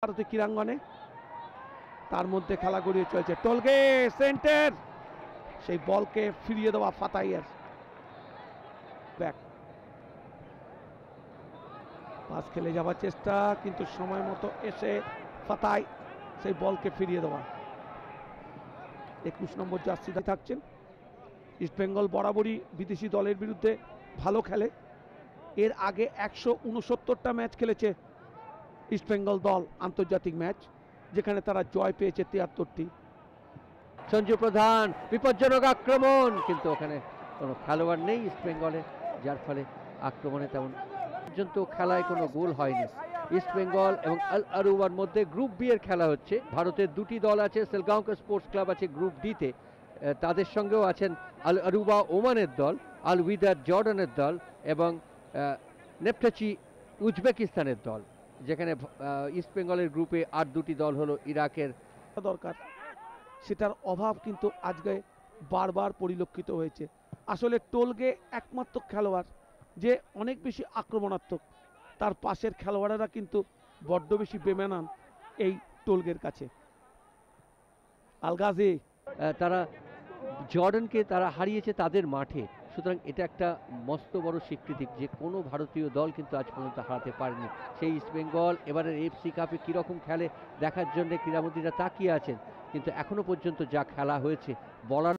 ভারতীয় ক্রীড়াঙ্গনে তার মধ্যে খেলা গড়িয়ে চলছে। টোলগে সেন্টার, সেই বলকে ফিরিয়ে দেওয়া ফাতাইয়ের ব্যাক পাস খেলে যাওয়ার চেষ্টা, কিন্তু সময় মতো এসে ফাতাই সেই বলকে ফিরিয়ে দেওয়া। 21 নম্বর জার্সি থাকছেন। ইস্টবেঙ্গল বরাবরই বিদেশি দলের বিরুদ্ধে ভালো খেলে। এর আগে 169টা ম্যাচ খেলেছে ইস্টবেঙ্গল দল, আন্তর্জাতিক ম্যাচ, যেখানে তারা জয় পেয়েছে 73টি। সঞ্জু প্রধান, বিপজ্জনক আক্রমণ, কিন্তু ওখানে কোনো খেলোয়াড় নেই ইস্টবেঙ্গলে, যার ফলে আক্রমণে তেমন পর্যন্ত খেলায় কোনো গোল হয়নি। ইস্টবেঙ্গল এবং আল আরুবার মধ্যে গ্রুপ বি এর খেলা হচ্ছে। ভারতের দুটি দল আছে, সেলগাঁওকে স্পোর্টস ক্লাব আছে গ্রুপ ডিতে, তাদের সঙ্গেও আছেন আল আরুবা ওমানের দল, আল উইদার জর্ডানের দল এবং নেপটাচি উজবেকিস্তানের দল। যেখানে ইস্টবেঙ্গলের গ্রুপে আর দুটি দল হলো ইরাকের। দরকার, সেটার অভাব কিন্তু আজকে বারবার পরিলক্ষিত হয়েছে। আসলে টোলগে একমাত্র খেলোয়াড় যে অনেক বেশি আক্রমণাত্মক, তার পাশের খেলোয়াড়েরা কিন্তু বড্ড বেশি বেমানান এই টোলগের কাছে। আলগাজি, তারা জর্ডানকে তারা হারিয়েছে তাদের মাঠে, সুতরাং এটা একটা মস্ত বড় স্বীকৃতি যে কোনো ভারতীয় দল কিন্তু আজ পর্যন্ত হারাতে পারেনি। সেই ইস্টবেঙ্গল এবারের এফসি কাপে কীরকম খেলে দেখার জন্য ক্রীড়ামন্ত্রীরা তাকিয়ে আছেন, কিন্তু এখনো পর্যন্ত যা খেলা হয়েছে বলার